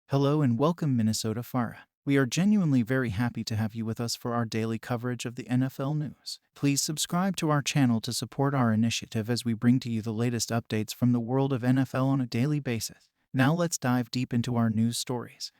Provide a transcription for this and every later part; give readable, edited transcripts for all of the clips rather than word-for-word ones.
Hello and welcome, Minnesota Farah. We are genuinely very happy to have you with us for our daily coverage of the NFL news. Please subscribe to our channel to support our initiative as we bring to you the latest updates from the world of NFL on a daily basis. Now let's dive deep into our news stories.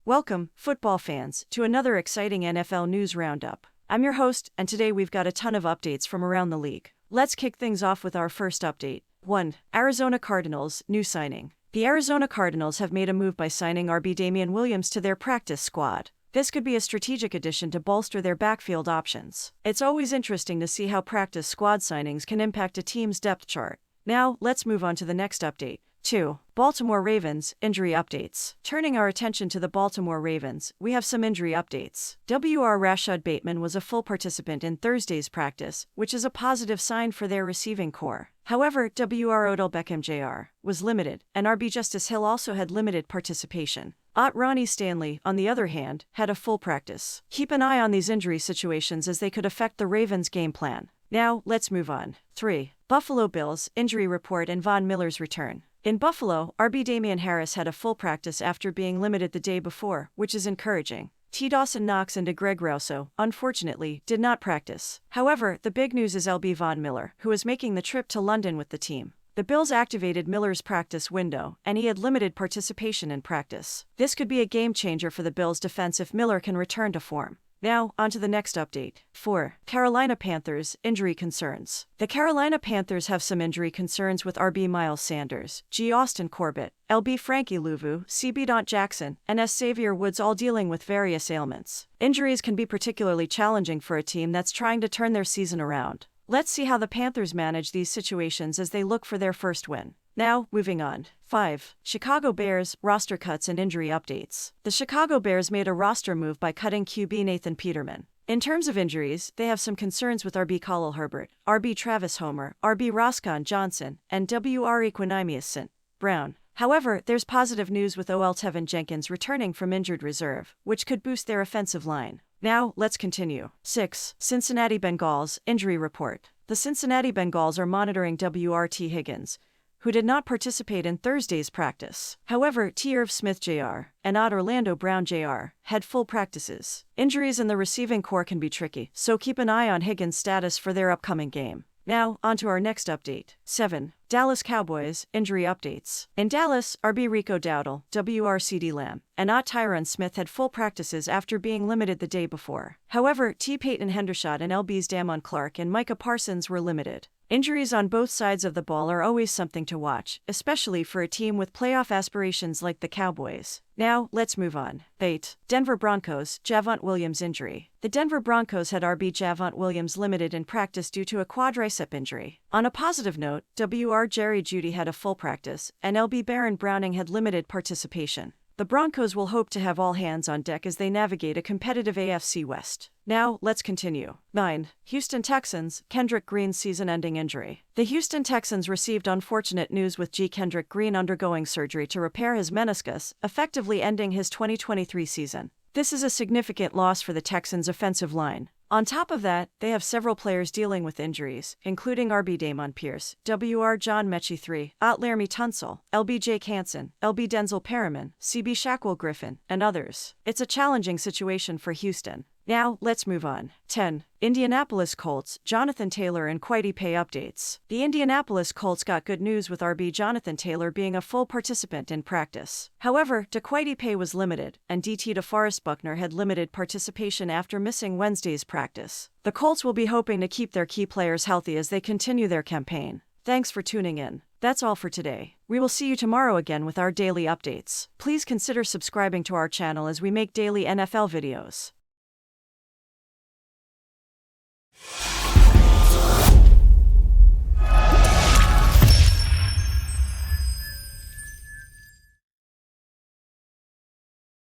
Welcome, football fans, to another exciting NFL news roundup. I'm your host, and today we've got a ton of updates from around the league. Let's kick things off with our first update. 1. Arizona Cardinals, new signing. The Arizona Cardinals have made a move by signing RB Damian Williams to their practice squad. This could be a strategic addition to bolster their backfield options. It's always interesting to see how practice squad signings can impact a team's depth chart. Now, let's move on to the next update. 2. Baltimore Ravens, injury updates. Turning our attention to the Baltimore Ravens, we have some injury updates. Rashad Bateman was a full participant in Thursday's practice, which is a positive sign for their receiving core. However, Odell Beckham Jr. was limited, and RB Justice Hill also had limited participation. Ronnie Stanley, on the other hand, had a full practice. Keep an eye on these injury situations as they could affect the Ravens' game plan. Now, let's move on. 3. Buffalo Bills, injury report and Von Miller's return. In Buffalo, RB Damian Harris had a full practice after being limited the day before, which is encouraging. T. Dawson Knox and Greg Rousseau, unfortunately, did not practice. However, the big news is LB Von Miller, who is making the trip to London with the team. The Bills activated Miller's practice window, and he had limited participation in practice. This could be a game changer for the Bills' defense if Miller can return to form. Now, on to the next update. 4. Carolina Panthers, injury concerns. The Carolina Panthers have some injury concerns with RB Miles Sanders, G. Austin Corbett, LB Frankie Louvu, CB Dont Jackson, and S. Xavier Woods all dealing with various ailments. Injuries can be particularly challenging for a team that's trying to turn their season around. Let's see how the Panthers manage these situations as they look for their first win. Now, moving on. 5. Chicago Bears, roster cuts and injury updates. The Chicago Bears made a roster move by cutting QB Nathan Peterman. In terms of injuries, they have some concerns with RB Khalil Herbert, RB Travis Homer, RB Roscoe Johnson, and WR Equanimeous St. Brown. However, there's positive news with OL Tevin Jenkins returning from injured reserve, which could boost their offensive line. Now, let's continue. 6. Cincinnati Bengals, injury report. The Cincinnati Bengals are monitoring WRT Higgins, who did not participate in Thursday's practice. However, T. Irv Smith Jr. and Orlando Brown Jr. had full practices. Injuries in the receiving core can be tricky, so keep an eye on Higgins' status for their upcoming game. Now, on to our next update. 7. Dallas Cowboys, injury updates. In Dallas, RB Rico Dowdle, CeeDee Lamb, and Tyron Smith had full practices after being limited the day before. However, T. Peyton Hendershot and LB's Damon Clark and Micah Parsons were limited. Injuries on both sides of the ball are always something to watch, especially for a team with playoff aspirations like the Cowboys. Now, let's move on. 8. Denver Broncos, Javonte Williams injury. The Denver Broncos had RB Javonte Williams limited in practice due to a quadricep injury. On a positive note, Jerry Jeudy had a full practice, and LB Baron Browning had limited participation. The Broncos will hope to have all hands on deck as they navigate a competitive AFC West. Now, let's continue. 9. Houston Texans, Kendrick Green's season-ending injury. The Houston Texans received unfortunate news with Kendrick Green undergoing surgery to repair his meniscus, effectively ending his 2023 season. This is a significant loss for the Texans' offensive line. On top of that, they have several players dealing with injuries, including RB Damon Pierce, WR John Mechie III, Laramie Tunsil, LB Jake Hansen, LB Denzel Perriman, CB Shaquille Griffin, and others. It's a challenging situation for Houston. Now, let's move on. 10. Indianapolis Colts, Jonathan Taylor and Kwity Paye updates. The Indianapolis Colts got good news with RB Jonathan Taylor being a full participant in practice. However, Kwity Paye was limited, and DT DeForest Buckner had limited participation after missing Wednesday's practice. The Colts will be hoping to keep their key players healthy as they continue their campaign. Thanks for tuning in. That's all for today. We will see you tomorrow again with our daily updates. Please consider subscribing to our channel as we make daily NFL videos.